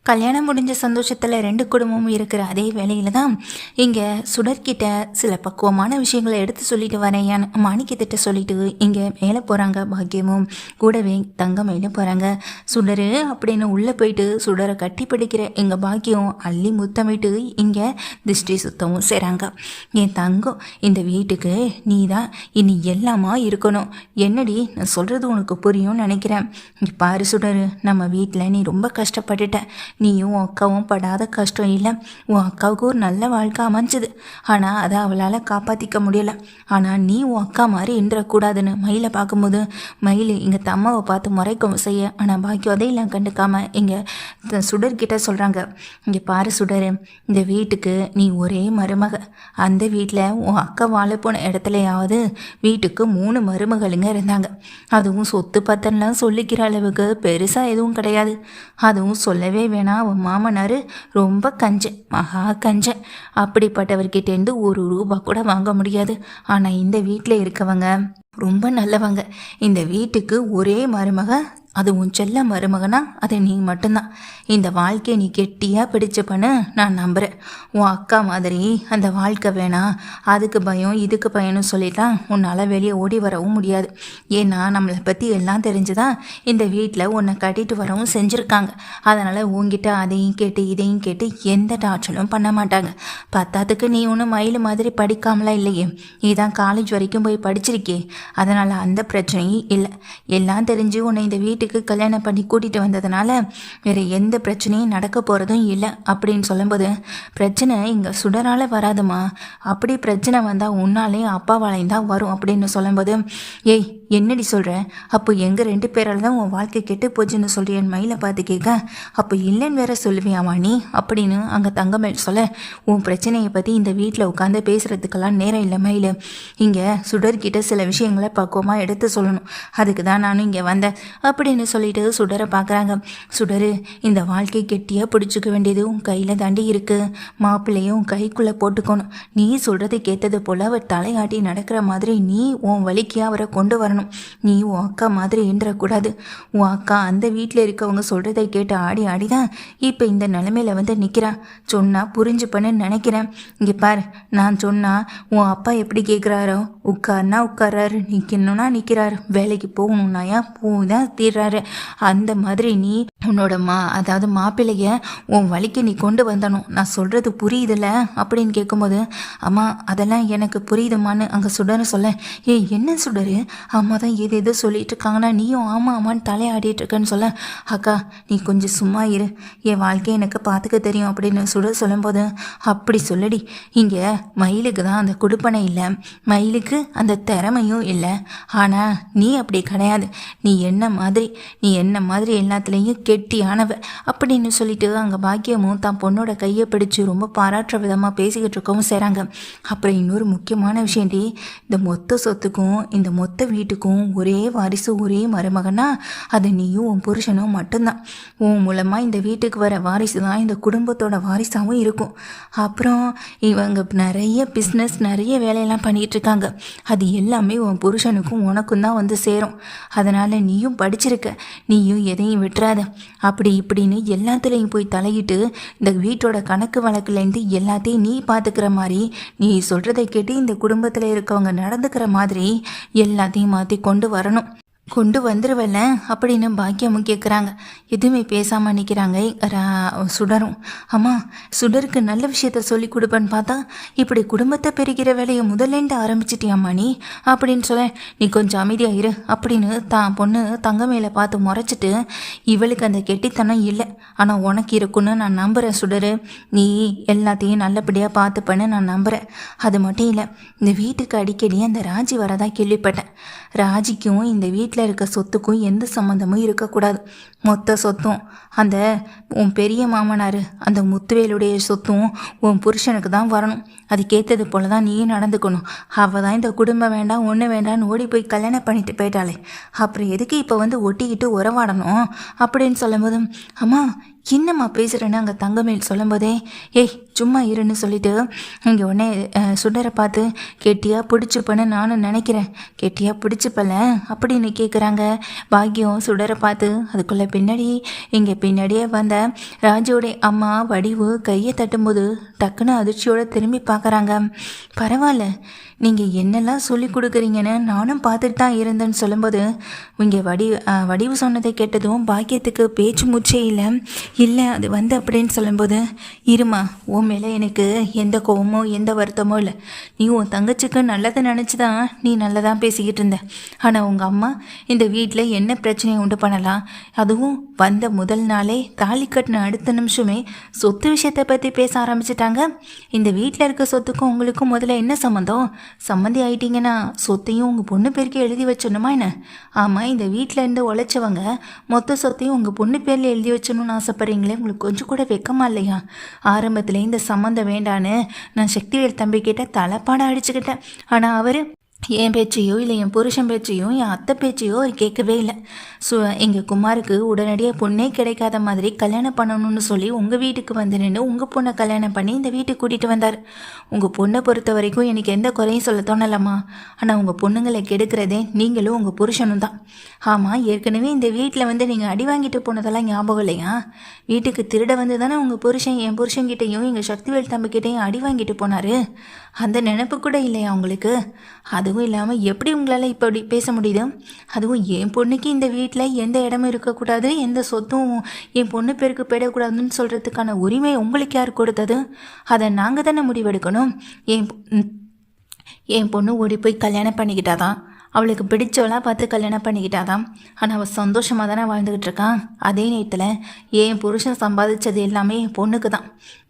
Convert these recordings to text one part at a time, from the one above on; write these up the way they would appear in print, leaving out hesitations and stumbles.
கல்யாணம் முடிஞ்ச சந்தோஷத்தில் ரெண்டு குடும்பமும் இருக்கிற அதே வேலையில் தான் இங்கே சுடர்கிட்ட சில பக்குவமான விஷயங்களை எடுத்து சொல்லிட்டு வரேன் மாணிக்கத்திட்ட சொல்லிட்டு இங்கே மேலே போகிறாங்க பாக்கியமும் கூடவே தங்கமயிலும் போகிறாங்க. சுடரு அப்படின்னு உள்ளே போயிட்டு சுடரை கட்டி பிடிக்கிற எங்கள் பாக்கியம் அள்ளி முத்தமிட்டு இங்கே திருஷ்டி சுத்தமும் செய்கிறாங்க. என் தங்கம், இந்த வீட்டுக்கு நீ தான் இனி எல்லாமா இருக்கணும். என்னடி நான் சொல்கிறது உனக்கு புரியும்னு நினைக்கிறேன். பாரு சுடரு, நம்ம வீட்டில் நீ ரொம்ப கஷ்டப்பட்டுட்ட. நீயும் உன் அக்காவும் படாத கஷ்டம் இல்லை. உன் அக்காவுக்கு ஒரு நல்ல வாழ்க்கை அமைஞ்சுது. ஆனால் அதை அவளால் காப்பாற்றிக்க முடியலை. ஆனால் நீ உன் அக்கா மாதிரி என்றக்கூடாதுன்னு மயிலை பார்க்கும்போது மயில் இங்கே தம்மாவை பார்த்து முறைக்கும் செய்ய, ஆனால் பாக்கியம் அதையெல்லாம் கண்டுக்காமல் இங்கே சுடர்கிட்ட சொல்கிறாங்க. இங்கே பாரு சுடர், இந்த வீட்டுக்கு நீ ஒரே மருமக. அந்த வீட்டில் உன் அக்கா வாழ போன இடத்துலையாவது வீட்டுக்கு 3 மருமகளுங்க இருந்தாங்க. அதுவும் சொத்து பத்தன்லாம் சொல்லிக்கிற அளவுக்கு பெருசாக எதுவும் கிடையாது. அதுவும் சொல்லவே வேணாம், அவன் மாமனார் ரொம்ப கஞ்சன், மகா கஞ்சன். அப்படிப்பட்டவர்கிட்டேருந்து 1 ரூபா கூட வாங்க முடியாது. ஆனால் இந்த வீட்டில் இருக்கவங்க ரொம்ப நல்லவங்க. இந்த வீட்டுக்கு ஒரே மருமக, அது உன் செல்ல மருமகனா அது நீ மட்டும்தான். இந்த வாழ்க்கையை நீ கெட்டியாக பிடிச்சப்பன்னு நான் நம்புகிறேன். உன் அக்கா மாதிரி அந்த வாழ்க்கை வேணாம், அதுக்கு பயம் இதுக்கு பயம்னு சொல்லிட்டான் உன்னால் வெளியே ஓடி வரவும் முடியாது. ஏன்னா நம்மளை பற்றி எல்லாம் தெரிஞ்சுதான் இந்த வீட்டில் உன்னை கட்டிட்டு வரவும் செஞ்சுருக்காங்க. அதனால் உங்ககிட்ட அதையும் கேட்டு இதையும் கேட்டு எந்த டார்ச்சலும் பண்ண மாட்டாங்க. பத்தாத்துக்கு நீ ஒன்றும் மயில் மாதிரி படிக்காமலாம் இல்லையே, நீ தான் காலேஜ் வரைக்கும் போய் படிச்சிருக்கே. அதனால் அந்த பிரச்சனையும் இல்லை. எல்லாம் தெரிஞ்சு உன்னை இந்த வீட்டுக்கு கல்யாணம் பண்ணி கூட்டிகிட்டு வந்ததுனால வேறு எந்த பிரச்சனையும் நடக்க போகிறதும் இல்லை அப்படின்னு சொல்லும்போது, பிரச்சனை இங்கே சுடரால் வராதுமா, அப்படி பிரச்சனை வந்தால் உன்னாலேயும் அப்பாவாலையும் தான் வரும் அப்படின்னு சொல்லும்போது, ஏய் என்னடி சொல்கிற? அப்போ எங்கள் 2 பேரால் தான் உன் வாழ்க்கை கெட்டு போச்சுன்னு சொல்லி என் மயிலை பார்த்து கேட்க, அப்போ இல்லைன்னு வேற சொல்லுவியாமா நீ அப்படின்னு அங்கே தங்கமயில் சொல்ல, உன் பிரச்சனையை பற்றி இந்த வீட்டில் உட்காந்து பேசுகிறதுக்கெல்லாம் நேரம் இல்லை மயில். இங்கே சுடர்கிட்ட சில விஷயங்களை பக்குவமாக எடுத்து சொல்லணும், அதுக்கு தான் நானும் இங்கே வந்தேன் அப்படின்னு சொல்லிட்டு சுடரை பார்க்குறாங்க. சுடரு, இந்த வாழ்க்கை கெட்டியாக பிடிச்சிக்க வேண்டியது உன் கையில் தாண்டி இருக்குது. மாப்பிள்ளையும் உன் கைக்குள்ளே போட்டுக்கணும். நீ சொல்கிறது கேட்டது போல் அவர் தலையாட்டி நடக்கிற மாதிரி நீ உன் வலிக்கு அவரை கொண்டு வரணும். நீ உன் அக்கா மாதிரி என்றக்கூடாது. உன் அக்கா அந்த வீட்டில் இருக்கவங்க சொல்கிறதை கேட்டு ஆடி ஆடி தான் இப்போ இந்த நிலைமையில வந்து நிற்கிறான். சொன்னால் புரிஞ்சுப்பன்னு நினைக்கிறேன். இங்கே பாரு, நான் சொன்னால் உன் அப்பா எப்படி கேட்குறாரோ, உட்கார்னா உட்கார்றாரு, நிற்கணும்னா நிற்கிறாரு, வேலைக்கு போகணுன்னாயா போய் தான் தீர்றாரு. அந்த மாதிரி நீ உன்னோட அதாவது மாப்பிள்ளைய உன் வழிக்கு நீ கொண்டு வந்தணும். நான் சொல்கிறது புரியுதில்ல அப்படின்னு கேட்கும்போது, அம்மா அதெல்லாம் எனக்கு புரியுதுமான்னு அங்கே சுடர்னு சொல்ல, ஏய் என்ன சுடரு, அம்மா தான் ஏதேதோ சொல்லிட்டு இருக்காங்கன்னா நீயும் ஆமாம் ஆமான்னு தலையாடிட்டு இருக்கேன்னு சொல்ல, அக்கா நீ கொஞ்சம் சும்மா இரு, என் வாழ்க்கையை எனக்கு பார்த்துக்க தெரியும் அப்படின்னு சுடர் சொல்லும்போது, அப்படி சொல்லடி, இங்கே மயிலுக்கு தான் அந்த குடுப்பனை இல்லை, மயிலுக்கு அந்த திறமையும் இல்லை. ஆனால் நீ அப்படி கிடையாது, நீ என்ன மாதிரி எல்லாத்துலேயும் கெட்டியானவ அப்படின்னு சொல்லிட்டு அங்கே பாக்கியமும் தான் பொண்ணோட கையை பிடிச்சி ரொம்ப பாராட்டுற விதமாக பேசிக்கிட்டு இருக்கவும் செய்கிறாங்க. அப்புறம் இன்னொரு முக்கியமான விஷயம்டி, இந்த மொத்த சொத்துக்கும் இந்த மொத்த வீட்டுக்கும் ஒரே வாரிசு ஒரே மருமகனா அது நீயும் உன் புருஷனும் மட்டும்தான். உன் மூலமாக இந்த வீட்டுக்கு வர வாரிசு தான் இந்த குடும்பத்தோட வாரிசாகவும் இருக்கும். அப்புறம் இவங்க நிறைய பிஸ்னஸ் நிறைய வேலையெல்லாம் பண்ணிகிட்டு இருக்காங்க. அது எல்லாமே உன் புருஷனுக்கும் உனக்கும் தான் வந்து சேரும். அதனால் நீயும் படிச்சிருக்க, நீயும் எதையும் விட்டுறாத. அப்படி இப்படின்னு எல்லாத்துலேயும் போய் தலையிட்டு இந்த வீட்டோட கணக்கு வழக்குலேருந்து எல்லாத்தையும் நீ பார்த்துக்கிற மாதிரி, நீ சொல்கிறதை கேட்டு இந்த குடும்பத்தில் இருக்கவங்க நடந்துக்கிற மாதிரி எல்லாத்தையும் மாற்றி கொண்டு வந்துருவல்ல அப்படின்னு பாக்கியமும் கேட்குறாங்க. எதுவுமே பேசாமல் நிற்கிறாங்க சுடரும். அம்மா, சுடருக்கு நல்ல விஷயத்த சொல்லி கொடுப்பேன்னு பார்த்தா இப்படி குடும்பத்தை பெருகிற வேலையை முதலேண்டு ஆரம்பிச்சிட்டியாம்மா நீ அப்படின்னு சொல்ல, நீ கொஞ்சம் அமைதியாக இரு அப்படின்னு தான் பொண்ணு தங்கமயில பார்த்து முறைச்சிட்டு, இவளுக்கு அந்த கெட்டித்தனம் இல்லை, ஆனால் உனக்கு இருக்குன்னு நான் நம்புகிறேன் சுடரு, நீ எல்லாத்தையும் நல்லபடியாக பார்த்துப்பேன்னு நான் நம்புகிறேன். அது மட்டும் இல்லை, இந்த வீட்டுக்கு அடிக்கடி அந்த ராஜி வரதா கேள்விப்பட்டேன். ராஜிக்கும் இந்த வீட்டில் இருக்க சொத்துக்கும் எந்த சம்மந்தமும் இருக்கக்கூடாது. மொத்த சொத்தும் அந்த உன் பெரிய மாமனார் அந்த முத்துவேலுடைய சொத்தும் உன் புருஷனுக்கு தான் வரணும். அதுக்கேற்றது போல தான் நீயும் நடந்துக்கணும். அவள் தான் இந்த குடும்பம் வேண்டாம் ஒன்று வேண்டான்னு ஓடி போய் கல்யாணம் பண்ணிட்டு போயிட்டாளே, அப்புறம் எதுக்கு இப்போ வந்து ஒட்டிக்கிட்டு உறவாடணும் அப்படின்னு சொல்லும்போது, அம்மா என்னம்மா பேசுகிறேன்னு அங்கே தங்கமேல் சொல்லும்போதே ஏய் சும்மா இருன்னு சொல்லிட்டு இங்கே உடனே சுடரை பார்த்து கெட்டியாக பிடிச்சிப்பேன்னு நானும் நினைக்கிறேன், கெட்டியாக பிடிச்சிப்பல அப்படின்னு கேட்குறாங்க. பாக்கியம் சுடரை பார்த்து அதுக்குள்ளே பின்னாடியே வந்த ராஜுவோடைய அம்மா வடிவு கையை தட்டும்போது டக்குன்னு அதிர்ச்சியோடு திரும்பி பார்க்குறாங்க. பரவாயில்ல, நீங்கள் என்னெல்லாம் சொல்லி கொடுக்குறீங்கன்னு நானும் பார்த்துட்டு தான் இருந்தேன்னு சொல்லும்போது இங்கே வடிவு சொன்னதை கேட்டதும் பாக்கியத்துக்கு பேச்சு மூச்சே இல்லை அது அப்படின்னு சொல்லும்போது இருமா, உன் மேலே எனக்கு எந்த கோவமோ எந்த வருத்தமோ இல்லை. நீ உன் தங்கச்சிக்கு நல்லதை நினச்சி தான் நீ நல்லதான் பேசிக்கிட்டு இருந்த. ஆனால் உங்கள் அம்மா இந்த வீட்டில் என்ன பிரச்சனையை உண்டு பண்ணலாம், அதுவும் வந்த முதல் நாளே தாலி கட்டின அடுத்த நிமிஷமே சொத்து விஷயத்தை பற்றி பேச ஆரம்பிச்சிட்டாங்க. இந்த வீட்டில் இருக்க சொத்துக்கும் உங்களுக்கும் முதல்ல என்ன சம்மந்தம்? சம்மந்தி ஆயிட்டீங்கன்னா சொத்தையும் உங்கள் பொண்ணு பேருக்கு எழுதி வச்சிடணுமா என்ன? ஆமாம், இந்த வீட்டில் இருந்து உழைச்சவங்க மொத்த சொத்தையும் உங்கள் பொண்ணு பேரில் எழுதி வச்சணும்னு ஆசைப்படுறீங்களே, உங்களுக்கு கொஞ்சம் கூட வெக்கமா இல்லையா? ஆரம்பத்தில் இந்த சம்மந்தம் வேண்டான்னு நான் சக்திவேல் தம்பிக்கிட்ட தலைப்பாட அடிச்சுக்கிட்டேன். ஆனால் அவர் என் பேச்சையோ இல்லை என் புருஷன் பேச்சையோ என் அத்தை பேச்சையோ அவர் கேட்கவே இல்லை. எங்கள் குமாருக்கு உடனடியாக பொண்ணே கிடைக்காத மாதிரி கல்யாணம் பண்ணணும்னு சொல்லி உங்கள் வீட்டுக்கு வந்து நின்று உங்கள் பொண்ணை கல்யாணம் பண்ணி இந்த வீட்டுக்கு கூட்டிகிட்டு வந்தார். உங்கள் பொண்ணை பொறுத்த வரைக்கும் எனக்கு எந்த குறையும் சொல்ல தோணலாமா? ஆனால் உங்கள் பொண்ணுங்களை கெடுக்கிறதே நீங்களும் உங்கள் புருஷனும் தான். ஆமாம், ஏற்கனவே இந்த வீட்டில் வந்து நீங்கள் அடி வாங்கிட்டு போனதெல்லாம் ஞாபகம் இல்லையா? வீட்டுக்கு திருட வந்து தானே உங்கள் புருஷன் என் புருஷன்கிட்டையும் எங்கள் சக்திவேல் தம்பிக்கிட்டையும் அடி வாங்கிட்டு போனார். அந்த நினைப்பு கூட இல்லையா உங்களுக்கு? அதுவும் இல்லாமல் எப்படி உங்களால் இப்படி பேச முடியுது? அதுவும் என் பொண்ணுக்கு இந்த வீட்டில் எந்த இடமும் இருக்கக்கூடாது, எந்த சொத்தும் என் பொண்ணு பேருக்கு போயிடக்கூடாதுன்னு சொல்கிறதுக்கான உரிமை உங்களுக்கு யார் கொடுத்தது? அதை நாங்கள் தானே முடிவெடுக்கணும். என் பொண்ணு ஓடி போய் கல்யாணம் பண்ணிக்கிட்டாதான், அவளுக்கு பிடிச்சவளாக பார்த்து கல்யாணம் பண்ணிக்கிட்டாதான். ஆனால் அவள் சந்தோஷமாக தானே வாழ்ந்துக்கிட்டு இருக்கான். அதே நேரத்தில் என் புருஷன் சம்பாதிச்சது எல்லாமே என் பொண்ணுக்கு தான்.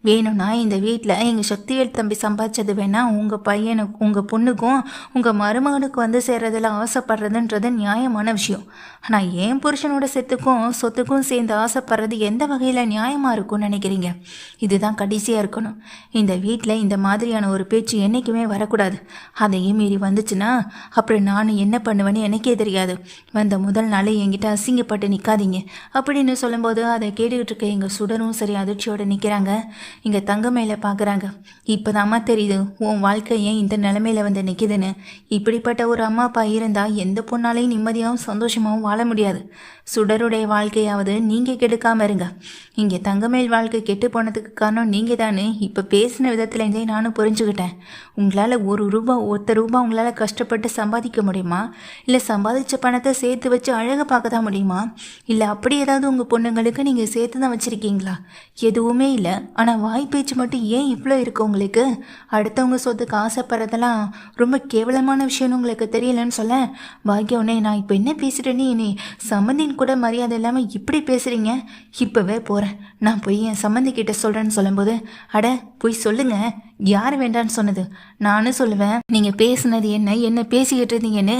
வேணும்னா இந்த வீட்டில் எங்கள் சக்திவேல் தம்பி சம்பாதிச்சது வேணால் உங்கள் பையனுக்கு உங்கள் பொண்ணுக்கும் உங்கள் மருமகனுக்கு வந்து சேர்றதில் ஆசைப்படுறதுன்றது நியாயமான விஷயம். ஆனால் என் புருஷனோட சொத்துக்கும் சேர்ந்து ஆசைப்படுறது எந்த வகையில் நியாயமாக இருக்கும்னு நினைக்கிறீங்க? இதுதான் கடைசியாக இருக்கணும். இந்த வீட்டில் இந்த மாதிரியான ஒரு பேச்சு என்றைக்குமே வரக்கூடாது. அதையும் மீறி வந்துச்சுன்னா அப்புறம் நான் என்ன பண்ணுவேன்னு எனக்கே தெரியாது. வந்த முதல் நாளே என்கிட்ட அசிங்கப்பட்டு நிற்காதீங்க அப்படின்னு சொல்லும்போது அதை கேட்டுக்கிட்டு இருக்க எங்கள் சுடரும் சரி அதிர்ச்சியோடு நிற்கிறாங்க. இங்கே தங்க மேலே பார்க்குறாங்க. இப்போ தாம்மா தெரியுது உன் வாழ்க்கை ஏன் இந்த நிலைமையில் வந்து நிற்கிதுன்னு. இப்படிப்பட்ட ஒரு அம்மா அப்பா இருந்தால் எந்த பொண்ணாலையும் நிம்மதியாகவும் சந்தோஷமாகவும் வாழ முடியாது. சுடருடைய வாழ்க்கையாவது நீங்கள் கெடுக்காமல் இருங்க. இங்கே தங்கமேல் வாழ்க்கை கெட்டு போனதுக்கு காரணம் நீங்கள் தானே. இப்போ பேசின விதத்துலேருந்தே நானும் புரிஞ்சுக்கிட்டேன். உங்களால் ஒத்த ரூபா உங்களால் கஷ்டப்பட்டு சம்பாதிக்க முடியுமா? இல்லை சம்பாதிச்ச பணத்தை சேர்த்து வச்சு அழகாக பார்க்க தான் முடியுமா? இல்லை அப்படி ஏதாவது உங்கள் பொண்ணுங்களுக்கு நீங்கள் சேர்த்து தான் வச்சுருக்கீங்களா? எதுவுமே இல்லை. ஆனால் வாய் பேச்சு மட்டும் ஏன் இவ்வளோ இருக்கு உங்களுக்கு? அடுத்தவங்க சொத்துக்கு ஆசைப்படுறதெல்லாம் ரொம்ப கேவலமான விஷயம்னு உங்களுக்கு தெரியலன்னு சொல்ல பாக்கியவனே, நான் இப்போ என்ன பேசுகிறேன்னு நீ சம்மந்தின் கூட மரியாதை இல்லாமல் இப்படி பேசுகிறீங்க. இப்போவே போகிறேன், நான் போய் என் சம்மந்திக்கிட்ட சொல்கிறேன்னு சொல்லும்போது அட போய் சொல்லுங்கள், யார் வேண்டான்னு சொன்னது? நானும் சொல்லுவேன். நீங்கள் பேசுனது என்ன பேசிக்கிட்டு இருந்தீங்கன்னு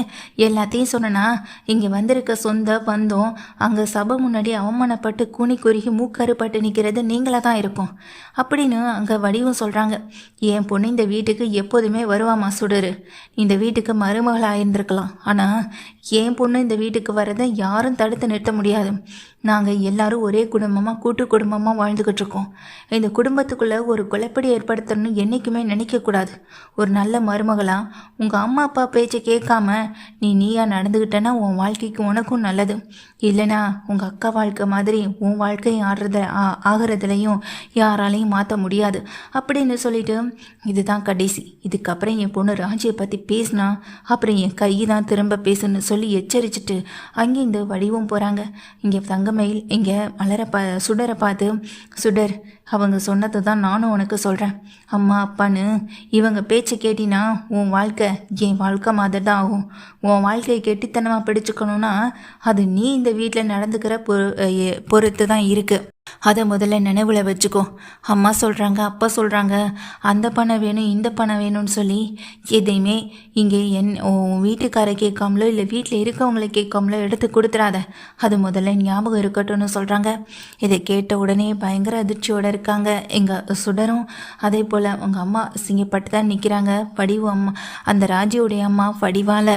எல்லாத்தையும் சொன்னனா இங்கே வந்திருக்க சொந்த பந்தம் அங்கே சபை முன்னாடி அவமானப்பட்டு கூனி குறுகி மூக்கறுப்பட்டு நிற்கிறது நீங்களாக தான் இருக்கும் அப்படின்னு அங்கே வடிவும் சொல்கிறாங்க. என் பொண்ணு இந்த வீட்டுக்கு எப்போதுமே வருவாமா சுடரு. இந்த வீட்டுக்கு மருமகளாக இருந்திருக்கலாம். ஆனால் என் பொண்ணு இந்த வீட்டுக்கு வரதை யாரும் தடுத்து நிறுத்த முடியாது. நாங்கள் எல்லாரும் ஒரே குடும்பமாக கூட்டு குடும்பமாக வாழ்ந்துக்கிட்டு இருக்கோம். இந்த குடும்பத்துக்குள்ளே ஒரு குழப்படி ஏற்படுத்தணும்னு என்றைக்குமே நினைக்கக்கூடாது. ஒரு நல்ல மருமகளாக உங்கள் அம்மா அப்பா பேச்சை கேட்காம நீயா நடந்துக்கிட்டேன்னா உன் வாழ்க்கைக்கு உனக்கும் நல்லது. இல்லைனா உங்கள் அக்கா வாழ்க்கை மாதிரி உன் வாழ்க்கை ஆகிறதுலையும் யாராலையும் மாற்ற முடியாது அப்படின்னு சொல்லிட்டு இதுதான் கடைசி. இதுக்கப்புறம் என் பொண்ணு ராஜியை பற்றி பேசினா அப்புறம் என் கை தான் திரும்ப பேசுன்னு சொல்லி எச்சரிச்சுட்டு அங்கே இந்த வடிவும் போகிறாங்க. இங்கே தங்கமயில் இங்கே சுடரை பார்த்து சுடர் அவங்க சொன்னது தான் நானும் உனக்கு சொல்கிறேன். அம்மா அப்பான்னு இவங்க பேச்சை கேட்டினா உன் வாழ்க்கை என் வாழ்க்கை மாதிரி தான் ஆகும். உன் வாழ்க்கையை கெட்டித்தனமாக பிடிச்சிக்கணுன்னா அது நீ இந்த வீட்டில் நடந்துக்கிற பொறுத்து தான் இருக்குது. அதை முதல்ல நினைவில் வச்சுக்கோ. அம்மா சொல்கிறாங்க அப்பா சொல்கிறாங்க அந்த பணம் வேணும் இந்த பணம் வேணும்னு சொல்லி எதையுமே இங்கே உன் வீட்டுக்காரை கேட்காமலோ இல்லை வீட்டில் இருக்கவங்கள கேட்காமலோ எடுத்து கொடுத்துடாத. அது முதல்ல ஞாபகம் இருக்கட்டும்னு சொல்கிறாங்க. இதை கேட்ட உடனே பயங்கர அதிர்ச்சியோடு இருக்காங்க எங்கள் சுடரும். அதே போல் அவங்க அம்மா சிங்கப்பட்டு தான் நிற்கிறாங்க. வடிவு அம்மா, அந்த ராஜியோடைய அம்மா வடிவால்